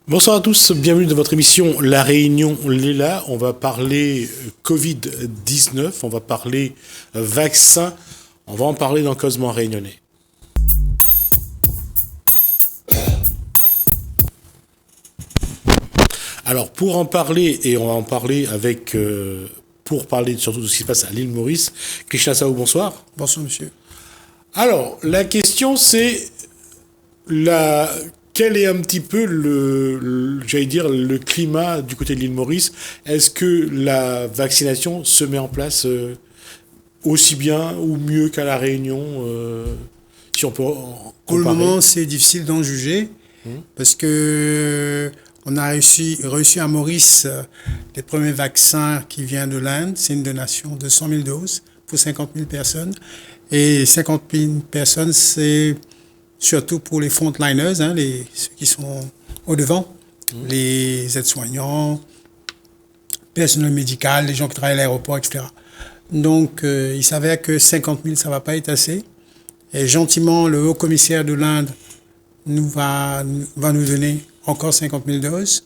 Bonsoir à tous, bienvenue dans votre émission La Réunion Léla. On va parler Covid-19, on va parler vaccin, on va en parler dans Causement Réunionnais. Alors pour en parler, et on va en parler avec, pour parler surtout de ce qui se passe à l'île Maurice, Krishna Sao, bonsoir. Bonsoir monsieur. Alors la question c'est quel est un petit peu j'allais dire, le climat du côté de l'île Maurice? Est-ce que la vaccination se met en place aussi bien ou mieux qu'à La Réunion, si on peut comparer? Pour le moment, c'est difficile d'en juger parce que on a reçu à Maurice les premiers vaccins qui viennent de l'Inde. C'est une donation de 100 000 doses pour 50 000 personnes. Et 50 000 personnes, c'est surtout pour les frontliners, ceux qui sont au-devant, les aides-soignants, personnel médical, les gens qui travaillent à l'aéroport, etc. Donc, il s'avère que 50 000, ça ne va pas être assez. Et gentiment, le haut-commissaire de l'Inde va nous donner encore 50 000 doses.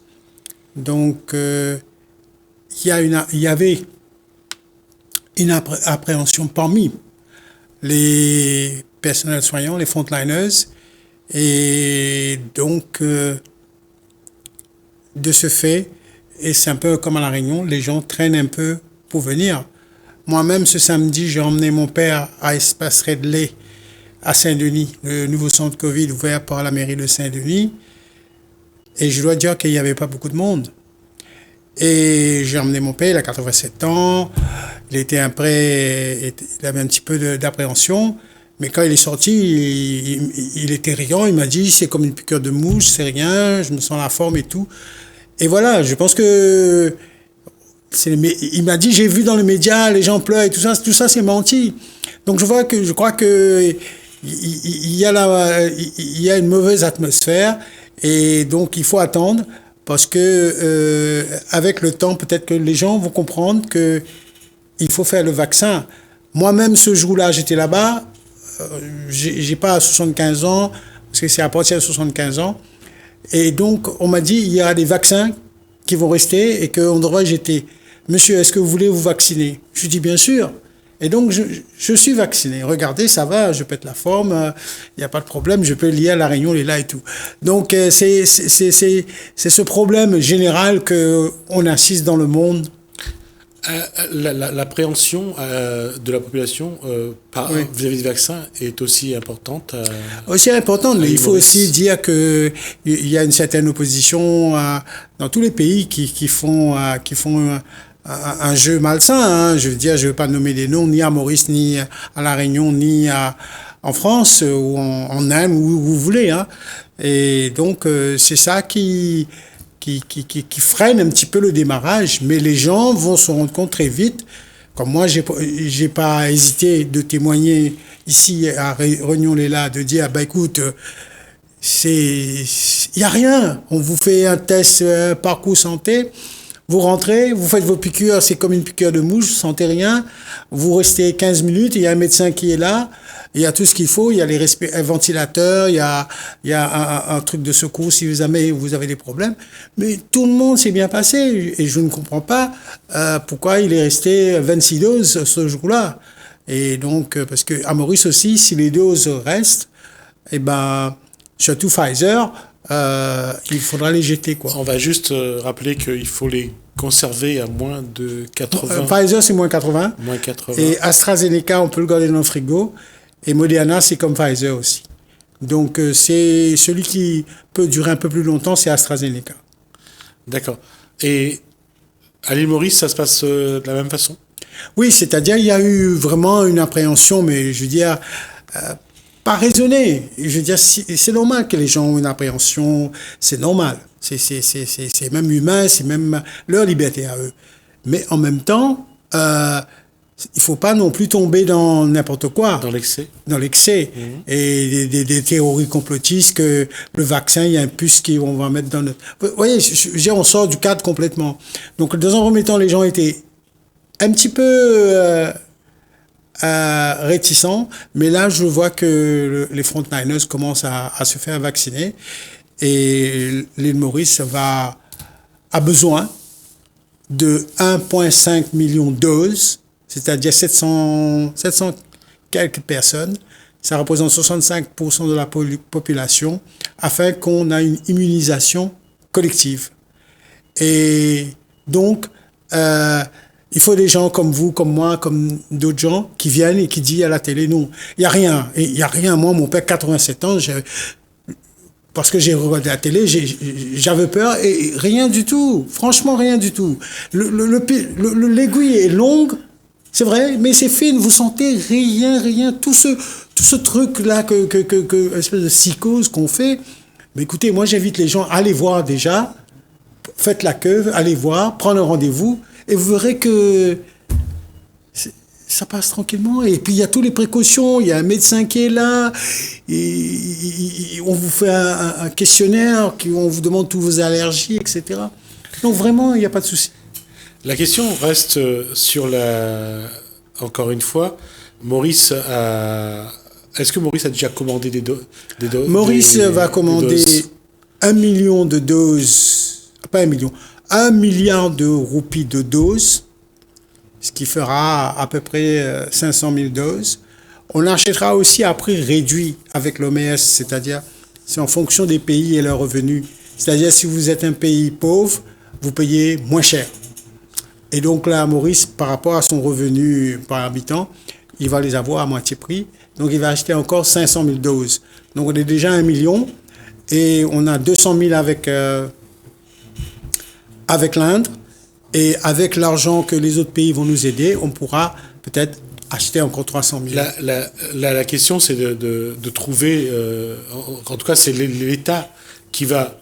Donc, il y avait une appréhension parmi les personnels soignants, les frontliners. Et donc, de ce fait, et c'est un peu comme à La Réunion, les gens traînent un peu pour venir. Moi-même, ce samedi, j'ai emmené mon père à Espace Redley, à Saint-Denis, le nouveau centre Covid ouvert par la mairie de Saint-Denis. Et je dois dire qu'il n'y avait pas beaucoup de monde. Et j'ai emmené mon père, il a 87 ans, il avait un petit peu d'appréhension. Mais quand il est sorti, il était riant, il m'a dit c'est comme une piqûre de mouche, c'est rien, je me sens la forme et tout. Et voilà, je pense que il m'a dit j'ai vu dans les médias, les gens pleurent et tout ça c'est menti. Donc je crois que il y a une mauvaise atmosphère et donc il faut attendre parce que avec le temps peut-être que les gens vont comprendre que il faut faire le vaccin. Moi-même ce jour-là, j'étais là-bas. J'ai pas 75 ans, parce que c'est à partir de 75 ans. Et donc, on m'a dit, il y a des vaccins qui vont rester et qu'on devrait jeter. Monsieur, est-ce que vous voulez vous vacciner? Je dis, bien sûr. Et donc, je suis vacciné. Regardez, ça va, je pète la forme, il n'y a pas de problème, je peux lier à La Réunion, les là et tout. Donc, c'est ce problème général qu'on assiste dans le monde. L'appréhension de la population vis-à-vis des vaccins est aussi importante. Aussi importante, mais il faut aussi dire qu'il y a une certaine opposition dans tous les pays qui font un jeu malsain. Je veux dire, je ne veux pas nommer des noms, ni à Maurice, ni à La Réunion, ni en France, ou en Inde, où vous voulez. Et donc, c'est ça qui freine un petit peu le démarrage, mais les gens vont se rendre compte très vite. Comme moi, j'ai pas hésité de témoigner ici à Réunion-Léla, de dire, écoute, il y a rien. On vous fait un test parcours santé, vous rentrez, vous faites vos piqûres, c'est comme une piqûre de mouche, vous sentez rien, vous restez 15 minutes, il y a un médecin qui est là, il y a tout ce qu'il faut, il y a un ventilateur, il y a un truc de secours si jamais vous avez des problèmes. Mais tout le monde s'est bien passé et je ne comprends pas pourquoi il est resté 26 doses ce jour-là. Et donc, parce que à Maurice aussi, si les doses restent, surtout Pfizer, il faudra les jeter, quoi. On va juste rappeler qu'il faut les conserver à moins de 80. Pfizer, c'est moins 80. Moins 80. Et AstraZeneca, on peut le garder dans le frigo. Et Moderna, c'est comme Pfizer aussi. Donc, c'est celui qui peut durer un peu plus longtemps, c'est AstraZeneca. D'accord. Et à l'île Maurice, ça se passe de la même façon? Oui, c'est-à-dire, il y a eu vraiment une appréhension, mais je veux dire, pas raisonnée. Je veux dire, c'est normal que les gens ont une appréhension, c'est normal. C'est même humain, c'est même leur liberté à eux. Mais en même temps, il faut pas non plus tomber dans n'importe quoi. Dans l'excès. Dans l'excès. Et des théories complotistes que le vaccin, il y a un puce qu'on va mettre dans notre... Vous voyez, on sort du cadre complètement. Donc, dans un premier temps, les gens étaient un petit peu réticents, mais là, je vois que les frontliners commencent à se faire vacciner. Et l'île Maurice a besoin de 1,5 million de doses, c'est-à-dire 700 quelques personnes. Ça représente 65% de la population, afin qu'on ait une immunisation collective. Et donc, il faut des gens comme vous, comme moi, comme d'autres gens qui viennent et qui disent à la télé, non, il n'y a rien. Il n'y a rien. Moi, mon père, 87 ans, parce que j'ai regardé la télé, j'avais peur et rien du tout. Franchement, rien du tout. L'aiguille est longue, c'est vrai, mais c'est fine. Vous sentez rien. Tout ce truc-là, espèce de psychose qu'on fait. Mais écoutez, moi, j'invite les gens à aller voir déjà. Faites la queue, allez voir, prenez un rendez-vous et vous verrez que ça passe tranquillement. Et puis il y a toutes les précautions, il y a un médecin qui est là, et on vous fait un questionnaire, on vous demande toutes vos allergies, etc. Donc vraiment, il n'y a pas de souci. La question reste sur encore une fois, est-ce que Maurice a déjà commandé des doses? Maurice va commander 1 million de doses. Pas 1 million, 1 milliard de roupies de doses, ce qui fera à peu près 500 000 doses. On achètera aussi à prix réduit avec l'OMS, c'est-à-dire c'est en fonction des pays et leurs revenus. C'est-à-dire si vous êtes un pays pauvre, vous payez moins cher. Et donc là, Maurice, par rapport à son revenu par habitant, il va les avoir à moitié prix. Donc il va acheter encore 500 000 doses. Donc on est déjà à 1 million et on a 200 000 avec l'Inde, et avec l'argent que les autres pays vont nous aider, on pourra peut-être acheter encore 300 000. La question, c'est de trouver, en tout cas, c'est l'État qui va,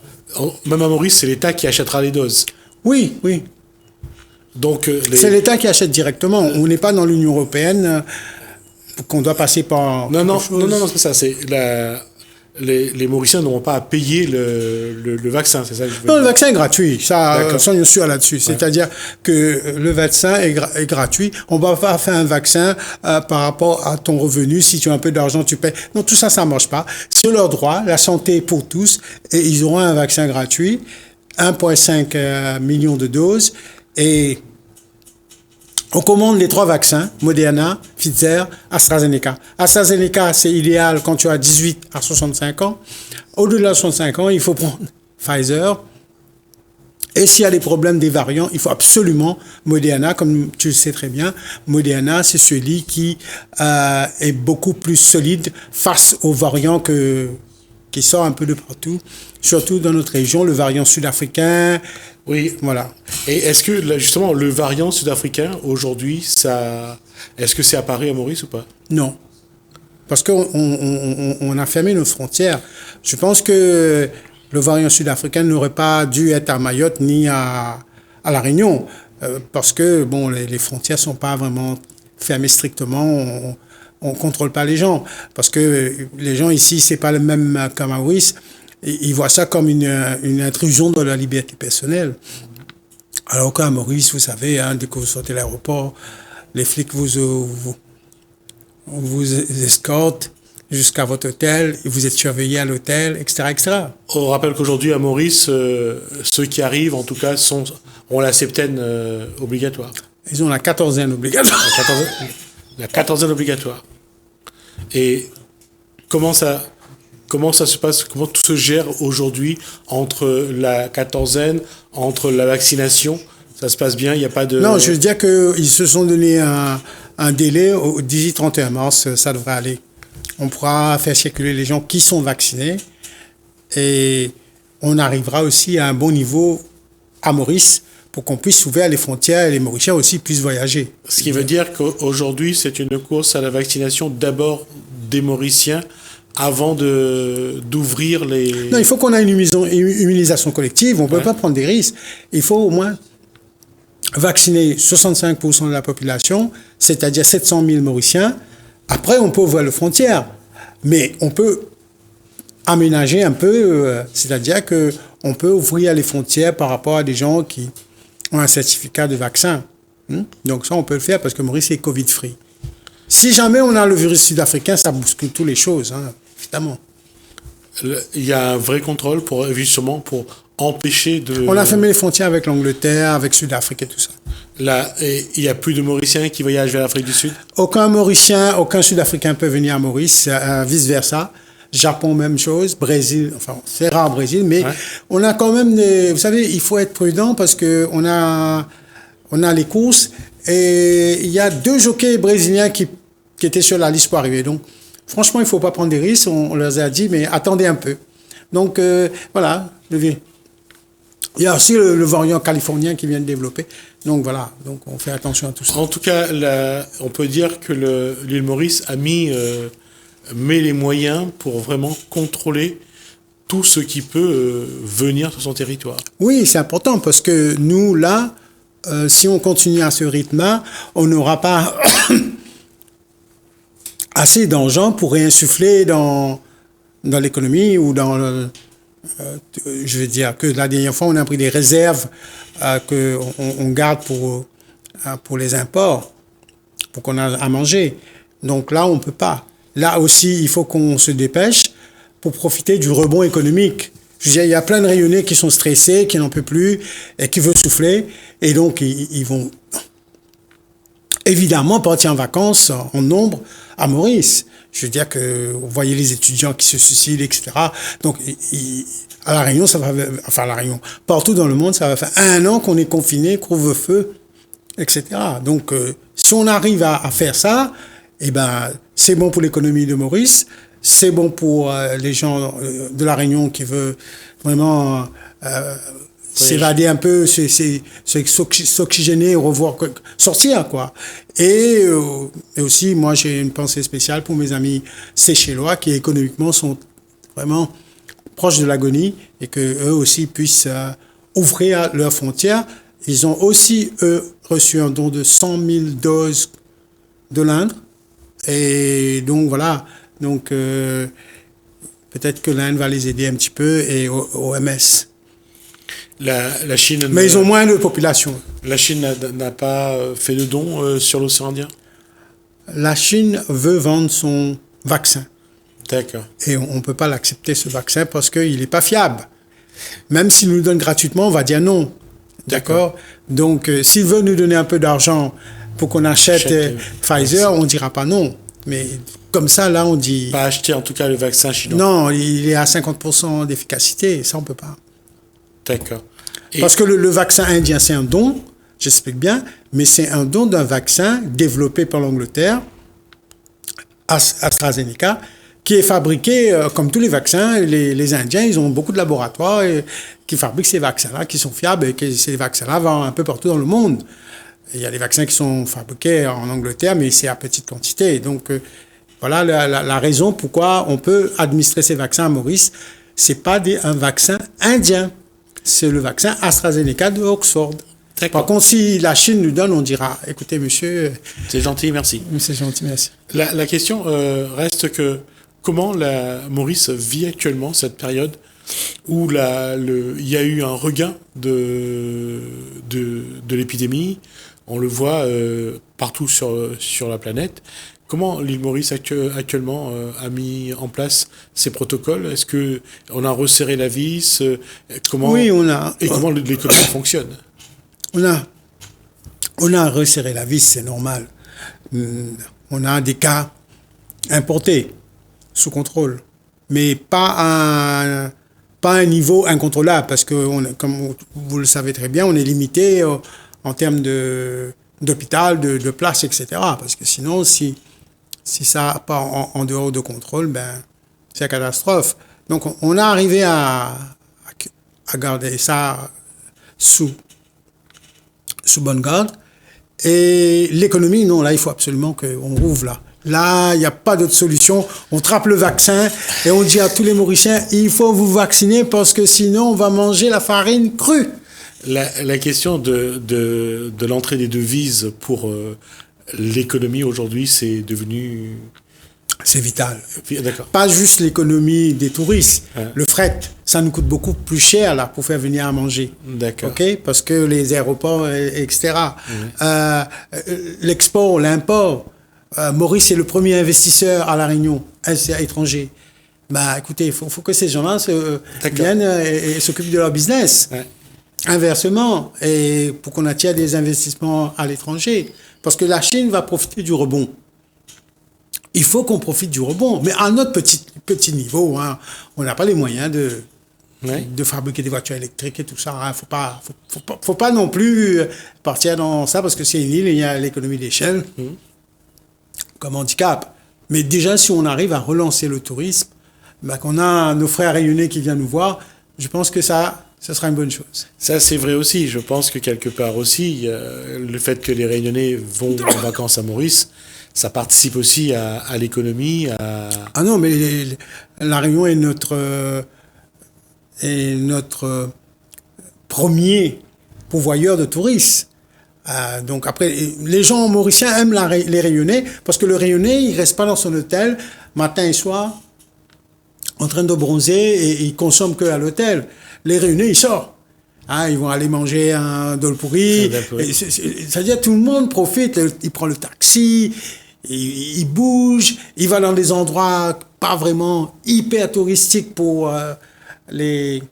même à Maurice, c'est l'État qui achètera les doses. Oui. Donc, c'est l'État qui achète directement. On n'est pas dans l'Union européenne qu'on doit passer par... Non, c'est ça, c'est les Mauriciens n'auront pas à payer le vaccin, c'est ça que je veux dire. Non, le vaccin est gratuit. Ça, soyons sûrs là-dessus. Ouais. C'est-à-dire que le vaccin est gratuit. On ne va pas faire un vaccin par rapport à ton revenu. Si tu as un peu d'argent, tu payes. Non, tout ça, ça ne marche pas. C'est leur droit, la santé pour tous. Et ils auront un vaccin gratuit, 1,5 million de doses. Et on commande les 3 vaccins, Moderna, Pfizer, AstraZeneca. AstraZeneca, c'est idéal quand tu as 18 à 65 ans. Au-delà de 65 ans, il faut prendre Pfizer. Et s'il y a des problèmes des variants, il faut absolument Moderna, comme tu le sais très bien. Moderna, c'est celui qui est beaucoup plus solide face aux variants qui sortent un peu de partout, surtout dans notre région, le variant sud-africain. Oui, voilà. Et est-ce que, justement, le variant sud-africain, aujourd'hui, est-ce que c'est apparu à Maurice ou pas? Non. Parce qu'on a fermé nos frontières. Je pense que le variant sud-africain n'aurait pas dû être à Mayotte ni à La Réunion. Parce que, bon, les frontières ne sont pas vraiment fermées strictement. On ne contrôle pas les gens. Parce que les gens ici, ce n'est pas le même qu'à Maurice. Ils voient ça comme une intrusion dans la liberté personnelle. Alors qu'à Maurice, vous savez, dès que vous sortez de l'aéroport, les flics vous escortent jusqu'à votre hôtel, et vous êtes surveillé à l'hôtel, etc., etc. On rappelle qu'aujourd'hui, à Maurice, ceux qui arrivent, en tout cas, ont la septaine obligatoire. Ils ont la quatorzaine obligatoire. La quatorzaine obligatoire. Et comment ça se passe, comment tout se gère aujourd'hui entre la quatorzaine, entre la vaccination? Ça se passe bien, il n'y a pas de... Non, je veux dire qu'ils se sont donné un délai au 18-31 mars, ça devrait aller. On pourra faire circuler les gens qui sont vaccinés et on arrivera aussi à un bon niveau à Maurice pour qu'on puisse ouvrir les frontières et les Mauriciens aussi puissent voyager. Ce qui veut dire qu'aujourd'hui, c'est une course à la vaccination d'abord des Mauriciens avant d'ouvrir les... Non, il faut qu'on ait une immunisation collective. On ne peut pas prendre des risques. Il faut au moins vacciner 65% de la population, c'est-à-dire 700 000 Mauriciens. Après, on peut ouvrir les frontières. Mais on peut aménager un peu, c'est-à-dire qu'on peut ouvrir les frontières par rapport à des gens qui ont un certificat de vaccin. Donc ça, on peut le faire parce que Maurice est Covid-free. Si jamais on a le virus sud-africain, ça bouscule toutes les choses, évidemment. Il y a un vrai contrôle justement pour empêcher de... On a fermé les frontières avec l'Angleterre, avec Sud-Afrique et tout ça. Là, et il n'y a plus de Mauriciens qui voyagent vers l'Afrique du Sud? Aucun Mauricien, aucun Sud-Africain peut venir à Maurice, vice-versa. Japon, même chose. Brésil, enfin, c'est rare au Brésil, mais on a quand même des... Vous savez, il faut être prudent parce que on a les courses et il y a 2 jockeys brésiliens qui étaient sur la liste pour arriver. Donc, franchement, il ne faut pas prendre des risques. On leur a dit, mais attendez un peu. Donc, voilà. Il y a aussi le variant californien qui vient de développer. Donc, voilà. Donc, on fait attention à tout ça. En tout cas, on peut dire que l'île Maurice met les moyens pour vraiment contrôler tout ce qui peut venir sur son territoire. Oui, c'est important parce que nous, là, si on continue à ce rythme-là, on n'aura pas assez d'argent pour réinsuffler dans l'économie ou je veux dire que la dernière fois, on a pris des réserves qu'on garde pour les imports, pour qu'on a à manger. Donc là, on ne peut pas. Là aussi, il faut qu'on se dépêche pour profiter du rebond économique. Je veux dire, il y a plein de rayonnés qui sont stressés, qui n'en peuvent plus et qui veulent souffler. Et donc, ils vont évidemment partir en vacances en nombre à Maurice. Je veux dire que vous voyez les étudiants qui se suicident, etc. Donc, à La Réunion, à La Réunion, partout dans le monde, ça va faire 1 an qu'on est confiné, couvre-feu, etc. Donc, si on arrive à faire ça, eh ben, c'est bon pour l'économie de Maurice, c'est bon pour les gens de La Réunion qui veulent vraiment s'évader un peu, s'oxygéner, revoir, sortir, quoi. Et aussi, moi, j'ai une pensée spéciale pour mes amis Seychellois qui, économiquement, sont vraiment proches de l'agonie et qu'eux aussi puissent ouvrir leurs frontières. Ils ont aussi, eux, reçu un don de 100 000 doses de l'Inde. Et donc, voilà. Donc, peut-être que l'Inde va les aider un petit peu et OMS. La Chine... Mais ils ont moins de population. La Chine n'a pas fait de dons sur l'océan Indien? La Chine veut vendre son vaccin. D'accord. Et on ne peut pas l'accepter, ce vaccin, parce qu'il n'est pas fiable. Même s'il nous le donne gratuitement, on va dire non. D'accord. Donc, s'il veut nous donner un peu d'argent pour qu'on achète Pfizer, on ne dira pas non. Mais comme ça, là, on dit... Pas acheter, en tout cas, le vaccin chinois. Non, il est à 50% d'efficacité. Ça, on ne peut pas. D'accord. Parce que le vaccin indien, c'est un don, j'explique bien, mais c'est un don d'un vaccin développé par l'Angleterre, AstraZeneca, qui est fabriqué, comme tous les vaccins, les Indiens, ils ont beaucoup de laboratoires qui fabriquent ces vaccins-là, qui sont fiables, et que ces vaccins-là vont un peu partout dans le monde. Il y a des vaccins qui sont fabriqués en Angleterre, mais c'est à petite quantité. Donc, voilà la raison pourquoi on peut administrer ces vaccins à Maurice. C'est pas un vaccin indien. C'est le vaccin AstraZeneca de Oxford. Par contre, si la Chine nous donne, on dira, écoutez, monsieur... C'est gentil, merci. C'est gentil, merci. La question reste que comment la Maurice vit actuellement cette période où il y a eu un regain de l'épidémie. On le voit partout sur la planète. Comment l'île Maurice actuellement a mis en place ces protocoles? Est-ce que on a resserré la vis? Oui, on a. Et comment l'économie fonctionne? On a resserré la vis, c'est normal. On a des cas importés sous contrôle, mais pas à un niveau incontrôlable, parce que, comme vous le savez très bien, on est limité en termes d'hôpital, de place, etc. Parce que sinon, si ça part en dehors de contrôle, ben, c'est la catastrophe. Donc, on a arrivé à garder ça sous bonne garde. Et l'économie, non, là, il faut absolument qu'on rouvre là. Là, il n'y a pas d'autre solution. On trappe le vaccin et on dit à tous les Mauriciens, il faut vous vacciner parce que sinon, on va manger la farine crue. La question de l'entrée des devises pour l'économie aujourd'hui, c'est devenu... C'est vital. D'accord. Pas juste l'économie des touristes. Le fret, ça nous coûte beaucoup plus cher là pour faire venir à manger. D'accord. Okay? Parce que les aéroports, etc. L'export, l'import. Maurice est le premier investisseur à La Réunion, étranger. Bah, écoutez, faut que ces gens-là D'accord. viennent et s'occupent de leur business. Ouais. Inversement, et pour qu'on attire des investissements à l'étranger. Parce que la Chine va profiter du rebond. Il faut qu'on profite du rebond, mais à notre petit niveau. Hein. On n'a pas les moyens Ouais. de fabriquer des voitures électriques et tout ça. Hein. Faut pas non plus partir dans ça, parce que c'est une île et il y a l'économie d'échelle comme handicap. Mais déjà, si on arrive à relancer le tourisme, bah, qu'on a nos frères réunionnais qui viennent nous voir, je pense que ça sera une bonne chose. Ça, c'est vrai aussi. Je pense que quelque part aussi, le fait que les Réunionnais vont en vacances à Maurice, ça participe aussi à l'économie. Ah non, mais la Réunion est notre premier pourvoyeur de touristes. Donc après, les gens mauriciens aiment les Réunionnais parce que le Réunionnais, il reste pas dans son hôtel matin et soir en train de bronzer et il consomme que à l'hôtel. Les Réunionnais, ils sortent. Hein, ils vont aller manger un dolpouri. C'est-à-dire tout le monde profite. Il prend le taxi, il bouge, il va dans des endroits pas vraiment hyper touristiques pour les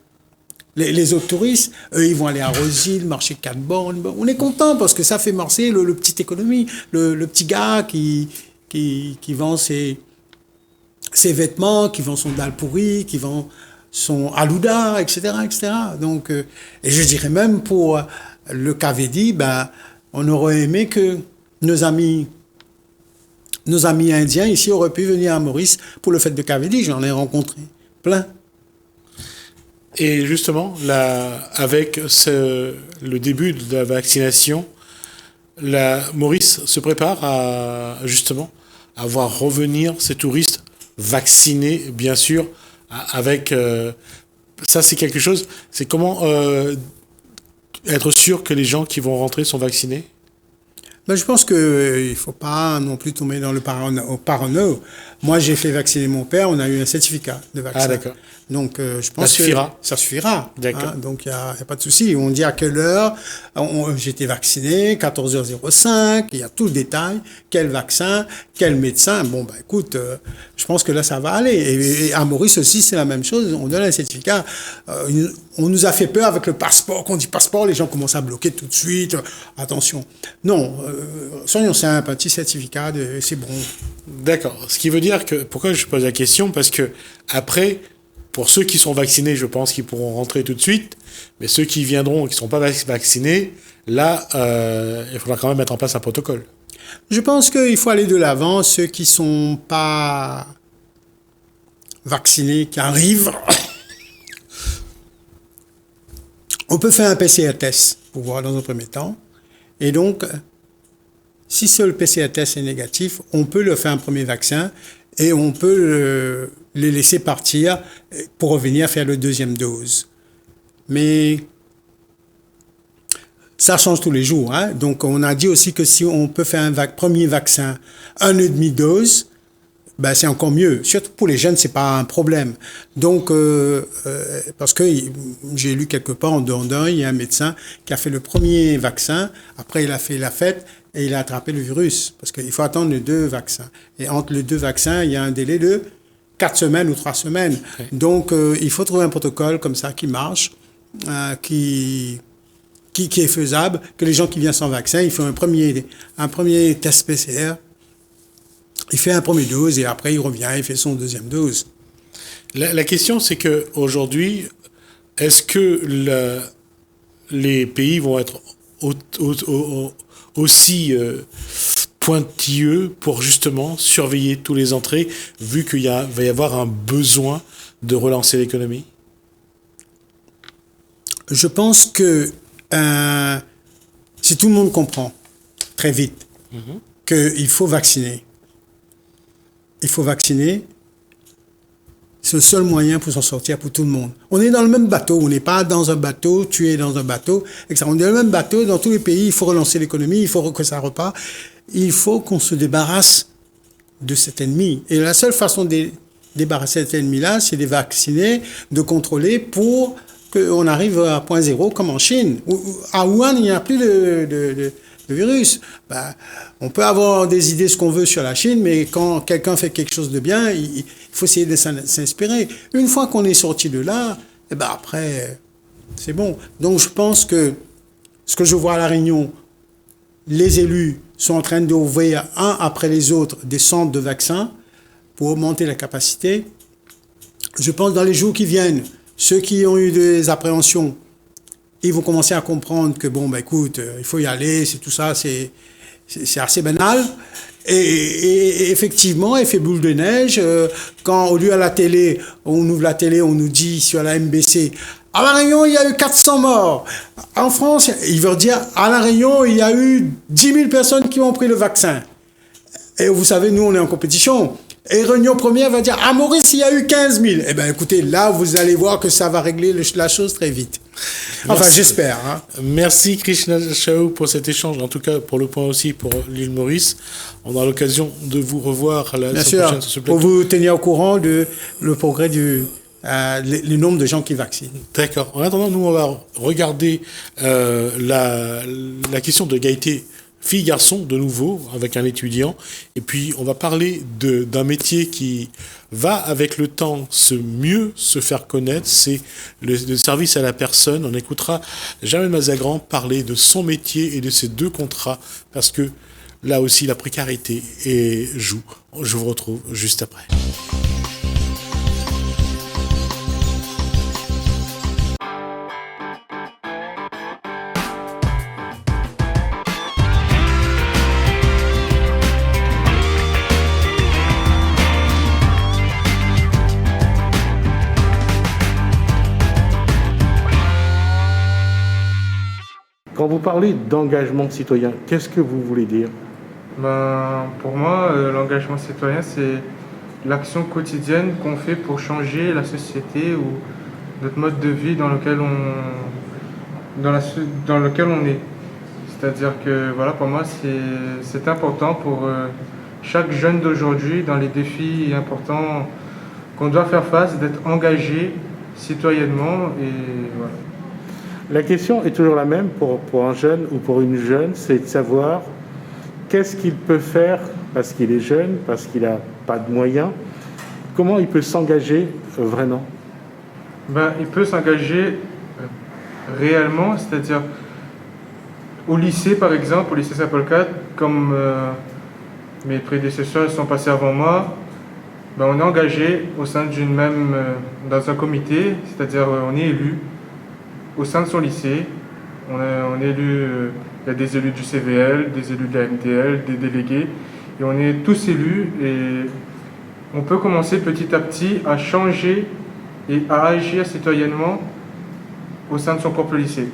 autres touristes. Eux, ils vont aller à Rosil, marché 4 bornes. On est content parce que ça fait marcher le petite économie. Le petit gars qui vend ses vêtements, qui vend son dalpouri, qui vend son alouda, etc., etc. Donc, et je dirais même pour le Cavedi, ben, on aurait aimé que nos amis indiens ici auraient pu venir à Maurice pour le fête de Cavedi. J'en ai rencontré plein. Et justement, là, avec le début de la vaccination, Maurice se prépare à justement à voir revenir ces touristes vaccinés, bien sûr, avec ça, c'est quelque chose. C'est comment être sûr que les gens qui vont rentrer sont vaccinés. Ben, je pense qu'il ne faut pas non plus tomber dans le parano. Moi, j'ai fait vacciner mon père, on a eu un certificat de vaccin. Ah, d'accord. Donc, je pense ça suffira. Que ça suffira. D'accord. Hein, donc, il n'y a pas de souci. On dit à quelle heure j'étais vacciné, 14h05, il y a tout le détail, quel vaccin, quel médecin. Bon, ben, écoute, je pense que là, ça va aller. Et à Maurice aussi, c'est la même chose. On donne un certificat. On nous a fait peur avec le passeport. Quand on dit passeport, les gens commencent à bloquer tout de suite. Attention. Non, soyons simples, un petit certificat, c'est bon. D'accord. Ce qui veut dire que, pourquoi je pose la question? Parce que, après, pour ceux qui sont vaccinés, je pense qu'ils pourront rentrer tout de suite. Mais ceux qui viendront et qui ne sont pas vaccinés, là, il faudra quand même mettre en place un protocole. Je pense qu'il faut aller de l'avant. Ceux qui ne sont pas vaccinés, qui arrivent, on peut faire un PCR test pour voir dans un premier temps. Et donc, si seul le PCR test est négatif, on peut leur faire un premier vaccin et on peut les laisser partir pour revenir faire le deuxième dose. Mais ça change tous les jours. Hein? Donc, on a dit aussi que si on peut faire un premier vaccin, 1,5 dose, ben, c'est encore mieux. Surtout pour les jeunes, c'est pas un problème. Donc, parce que j'ai lu quelque part en Dordogne, il y a un médecin qui a fait le premier vaccin. Après, il a fait la fête et il a attrapé le virus. Parce qu'il faut attendre les 2 vaccins. Et entre les 2 vaccins, il y a un délai de 4 semaines ou 3 semaines. Okay. Donc, il faut trouver un protocole comme ça qui marche, qui est faisable, que les gens qui viennent sans vaccin, ils font un premier test PCR. Il fait un premier dose et après il revient, il fait son deuxième dose. La question, c'est que aujourd'hui, est-ce que les pays vont être aussi pointilleux pour justement surveiller tous les entrées, vu qu'il va y avoir un besoin de relancer l'économie? Je pense que si tout le monde comprend très vite qu'il faut vacciner, c'est le seul moyen pour s'en sortir pour tout le monde. On est dans le même bateau, on n'est pas dans un bateau, tu es dans un bateau, etc. On est dans le même bateau, dans tous les pays, il faut relancer l'économie, il faut que ça repart. Il faut qu'on se débarrasse de cet ennemi. Et la seule façon de débarrasser de cet ennemi-là, c'est de vacciner, de contrôler pour qu'on arrive à point zéro comme en Chine. À Wuhan, il n'y a plus le virus. Ben, on peut avoir des idées ce qu'on veut sur la Chine, mais quand quelqu'un fait quelque chose de bien, il faut essayer de s'inspirer. Une fois qu'on est sorti de là, et ben après, c'est bon. Donc je pense que ce que je vois à La Réunion, les élus sont en train d'ouvrir un après les autres des centres de vaccins pour augmenter la capacité. Je pense dans les jours qui viennent, ceux qui ont eu des appréhensions, ils vont commencer à comprendre que bon, ben écoute, il faut y aller, c'est tout ça, c'est assez banal. Et effectivement, effet boule de neige, quand au lieu à la télé, on ouvre la télé, on nous dit sur la MBC, à La Réunion, il y a eu 400 morts. En France, il veut dire, à La Réunion, il y a eu 10 000 personnes qui ont pris le vaccin. Et vous savez, nous, on est en compétition. Et Réunion Première va dire, à Maurice, il y a eu 15 000. Eh bien, écoutez, là, vous allez voir que ça va régler la chose très vite. Enfin, Merci. j'espère. Hein. Merci Krishna Chao pour cet échange, en tout cas pour le point aussi pour l'île Maurice. On aura l'occasion de vous revoir la Bien semaine sûr, prochaine sur ce plateau. pour vous tenir au courant de le progrès le nombre de gens qui vaccinent. D'accord. En attendant, nous, on va regarder la question de l'égalité fille-garçon de nouveau avec un étudiant. Et puis, on va parler d'un métier qui va, avec le temps, mieux se faire connaître. C'est le service à la personne. On écoutera Jamel Mazagran parler de son métier et de ses 2 contrats parce que là aussi, la précarité joue. Je vous retrouve juste après. Quand vous parlez d'engagement citoyen, qu'est-ce que vous voulez dire ? Pour moi, l'engagement citoyen, c'est l'action quotidienne qu'on fait pour changer la société ou notre mode de vie dans lequel on est. C'est-à-dire que voilà, pour moi, c'est important pour chaque jeune d'aujourd'hui dans les défis importants qu'on doit faire face, d'être engagé citoyennement et voilà. La question est toujours la même pour un jeune ou pour une jeune, c'est de savoir qu'est-ce qu'il peut faire parce qu'il est jeune, parce qu'il n'a pas de moyens, comment il peut s'engager vraiment. Il peut s'engager réellement, c'est-à-dire au lycée par exemple, au lycée Saint-Paul IV, comme mes prédécesseurs sont passés avant moi, on est engagé au sein dans un comité, c'est-à-dire on est élu au sein de son lycée. On est élu, il y a des élus du CVL, des élus de la MTL, des délégués, et on est tous élus et on peut commencer petit à petit à changer et à agir citoyennement au sein de son propre lycée.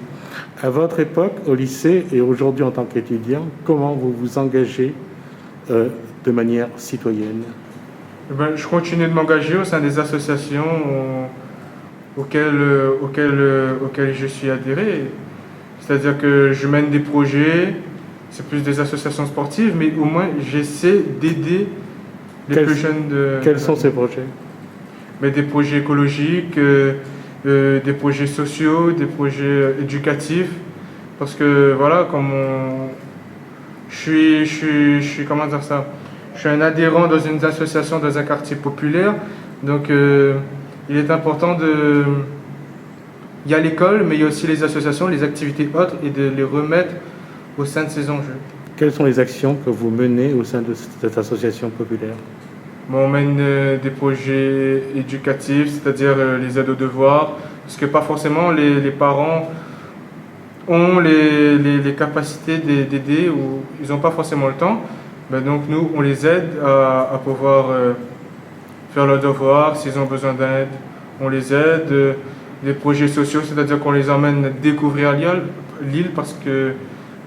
À votre époque, au lycée et aujourd'hui en tant qu'étudiant, comment vous vous engagez de manière citoyenne ? Je continue de m'engager au sein des associations auxquelles je suis adhéré. C'est-à-dire que je mène des projets, c'est plus des associations sportives, mais au moins j'essaie d'aider les plus jeunes de... Quels sont ces projets ? Des projets écologiques, des projets sociaux, des projets éducatifs. Parce que voilà, je suis comment dire ça ? Je suis un adhérent dans une association dans un quartier populaire. Donc il est important il y a l'école, mais il y a aussi les associations, les activités autres, et de les remettre au sein de ces enjeux. Quelles sont les actions que vous menez au sein de cette association populaire ? On mène des projets éducatifs, c'est-à-dire les aides aux devoirs, parce que pas forcément les parents ont les capacités d'aider ou ils n'ont pas forcément le temps. Donc nous, on les aide à pouvoir faire leurs devoirs, s'ils ont besoin d'aide, on les aide. Des projets sociaux, c'est-à-dire qu'on les emmène découvrir l'île parce que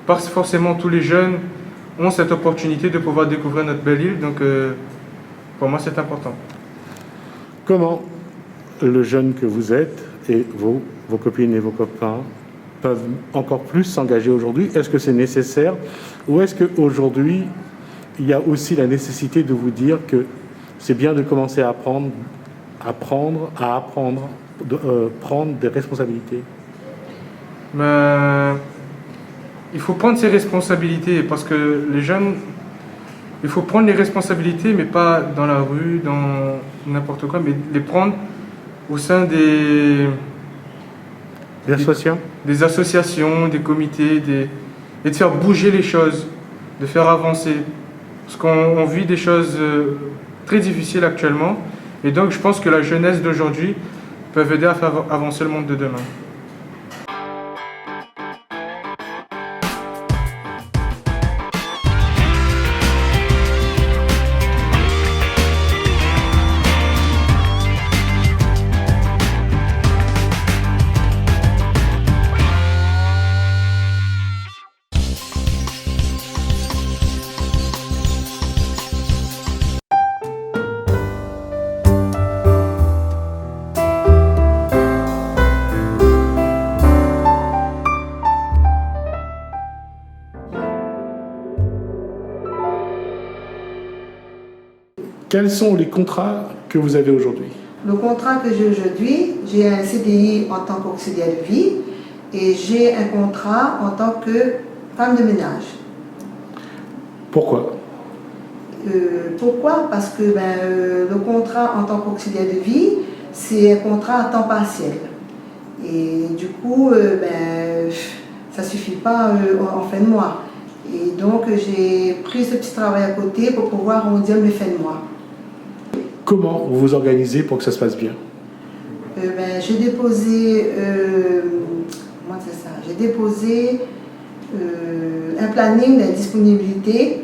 pas forcément tous les jeunes ont cette opportunité de pouvoir découvrir notre belle île. Donc pour moi, c'est important. Comment le jeune que vous êtes et vos copines et vos copains peuvent encore plus s'engager aujourd'hui ? Est-ce que c'est nécessaire ou est-ce qu'aujourd'hui, il y a aussi la nécessité de vous dire que c'est bien de commencer à apprendre, prendre des responsabilités ? il faut prendre ses responsabilités parce que les jeunes, il faut prendre les responsabilités, mais pas dans la rue, dans n'importe quoi, mais les prendre au sein des associations, des comités, et de faire bouger les choses, de faire avancer. Parce qu'on vit des choses très difficiles actuellement, et donc je pense que la jeunesse d'aujourd'hui peut aider à faire avancer le monde de demain. Quels sont les contrats que vous avez aujourd'hui? Le contrat que j'ai aujourd'hui, j'ai un CDI en tant qu'auxiliaire de vie et j'ai un contrat en tant que femme de ménage. Pourquoi? Pourquoi? Parce que le contrat en tant qu'auxiliaire de vie, c'est un contrat à temps partiel. Et du coup, ça ne suffit pas en fin de mois. Et donc, j'ai pris ce petit travail à côté pour pouvoir arrondir mes fins de mois. Comment vous vous organisez pour que ça se passe bien? J'ai déposé, J'ai déposé un planning de disponibilité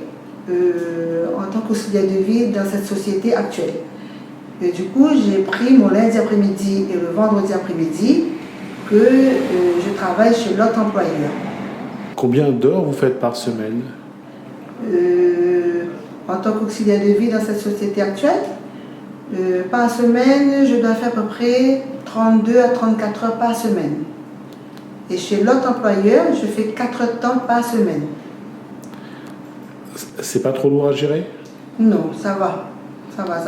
en tant qu'auxiliaire de vie dans cette société actuelle. Et du coup, j'ai pris mon lundi après-midi et le vendredi après-midi que je travaille chez l'autre employeur. Combien d'heures vous faites par semaine? En tant qu'auxiliaire de vie dans cette société actuelle, par semaine, je dois faire à peu près 32 à 34 heures par semaine. Et chez l'autre employeur, je fais 4 temps par semaine. C'est pas trop lourd à gérer? Non, ça va. Ça va.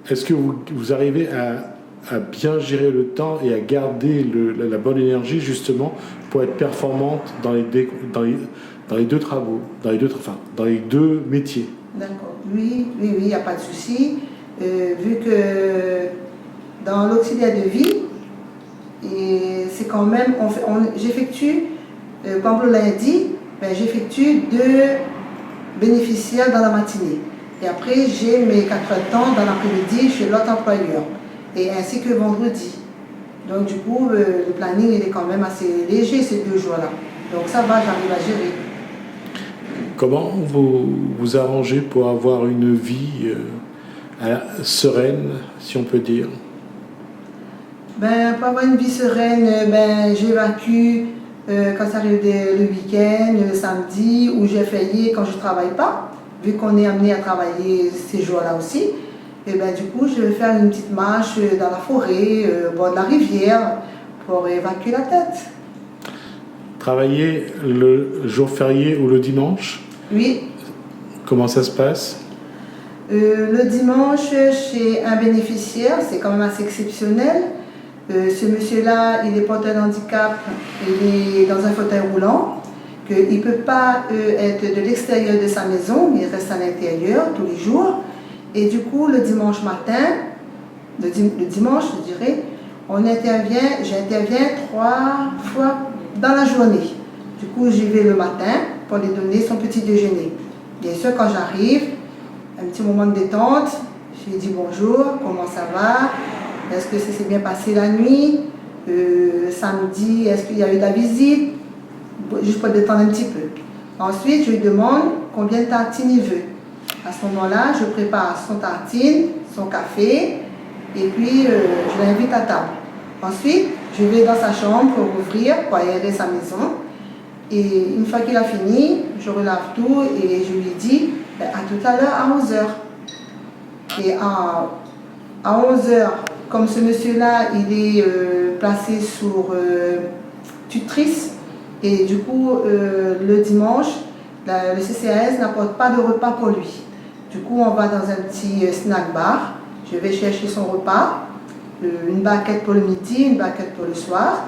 Est-ce que vous arrivez à bien gérer le temps et à garder la bonne énergie justement pour être performante dans les deux travaux, dans les deux métiers? D'accord. Oui, il n'y a pas de souci. Vu que dans l'auxiliaire de vie, c'est quand même, j'effectue, comme le lundi, j'effectue 2 bénéficiaires dans la matinée. Et après, j'ai mes 4 temps dans l'après-midi chez l'autre employeur. Et ainsi que vendredi. Donc du coup, le planning il est quand même assez léger ces 2 jours-là. Donc ça va, j'arrive à gérer. Comment vous arrangez pour avoir une vie sereine, si on peut dire? Pour avoir une vie sereine, j'évacue quand ça arrive le week-end, le samedi, ou j'ai failli quand je ne travaille pas, vu qu'on est amené à travailler ces jours-là aussi. Et du coup, je vais faire une petite marche dans la forêt, au bord de la rivière, pour évacuer la tête. Travailler le jour férié ou le dimanche? Oui. Comment ça se passe? Le dimanche, chez un bénéficiaire, c'est quand même assez exceptionnel. Ce monsieur-là, il est porteur de handicap, il est dans un fauteuil roulant, qu'il ne peut pas être de l'extérieur de sa maison, mais il reste à l'intérieur tous les jours. Et du coup, le dimanche matin, le dimanche, je dirais, j'interviens 3 fois dans la journée. Du coup, j'y vais le matin pour lui donner son petit déjeuner. Bien sûr, quand j'arrive, un petit moment de détente, je lui dis bonjour, comment ça va? Est-ce que ça s'est bien passé la nuit? Samedi, est-ce qu'il y a eu de la visite? Juste pour détendre un petit peu. Ensuite, je lui demande combien de tartines il veut. À ce moment-là, je prépare son tartine, son café, et puis je l'invite à table. Ensuite, je vais dans sa chambre pour ouvrir, pour aérer sa maison. Et une fois qu'il a fini, je relave tout et je lui dis à tout à l'heure à 11h. Et à 11h, comme ce monsieur-là, il est placé sur tutrice, et du coup, le dimanche, le CCAS n'apporte pas de repas pour lui. Du coup, on va dans un petit snack bar. Je vais chercher son repas, une barquette pour le midi, une barquette pour le soir.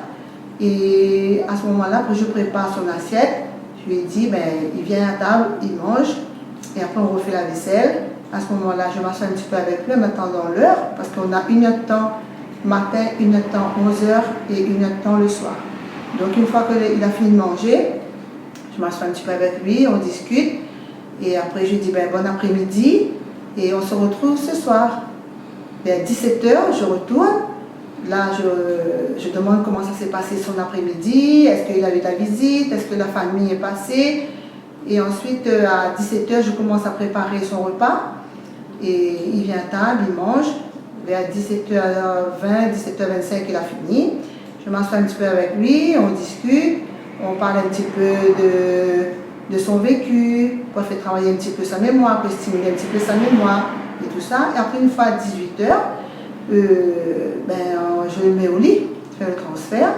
Et à ce moment-là, après je prépare son assiette. Je lui ai dit, ben, il vient à table, il mange, et après on refait la vaisselle. À ce moment-là, je m'assois un petit peu avec lui en attendant l'heure, parce qu'on a une heure de temps matin, une heure de temps 11h et une heure de temps le soir. Donc une fois qu'il a fini de manger, je m'assois un petit peu avec lui, on discute, et après je lui dis, ben, bon après-midi, et on se retrouve ce soir. Vers 17h, je retourne. Là, je demande comment ça s'est passé son après-midi, est-ce qu'il a eu de la visite, est-ce que la famille est passée. Et ensuite, à 17h, je commence à préparer son repas. Et il vient à table, il mange. Vers 17h20, 17h25, il a fini. Je m'assois un petit peu avec lui, on discute, on parle un petit peu de son vécu, pour faire travailler un petit peu sa mémoire, pour stimuler un petit peu sa mémoire et tout ça. Et après, une fois à 18h, je le mets au lit, je fais le transfert,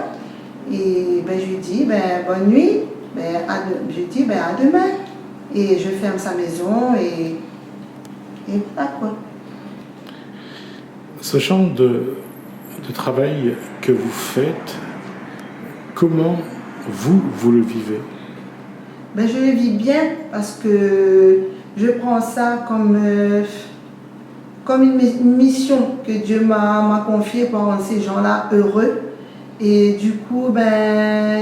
et ben, je lui dis bonne nuit, je lui dis à demain, et je ferme sa maison, et voilà quoi. Ce genre de travail que vous faites, comment vous le vivez? Ben, je le vis bien parce que je prends ça comme une mission que Dieu m'a confiée pour rendre ces gens-là heureux. Et du coup,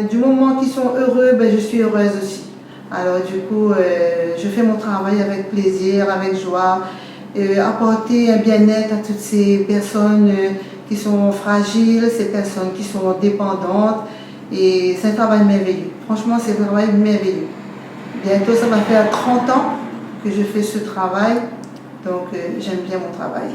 du moment qu'ils sont heureux, je suis heureuse aussi. Alors du coup, je fais mon travail avec plaisir, avec joie, apporter un bien-être à toutes ces personnes qui sont fragiles, ces personnes qui sont dépendantes. Et c'est un travail merveilleux. Franchement, c'est un travail merveilleux. Bientôt, ça va faire 30 ans que je fais ce travail. Donc, j'aime bien mon travail.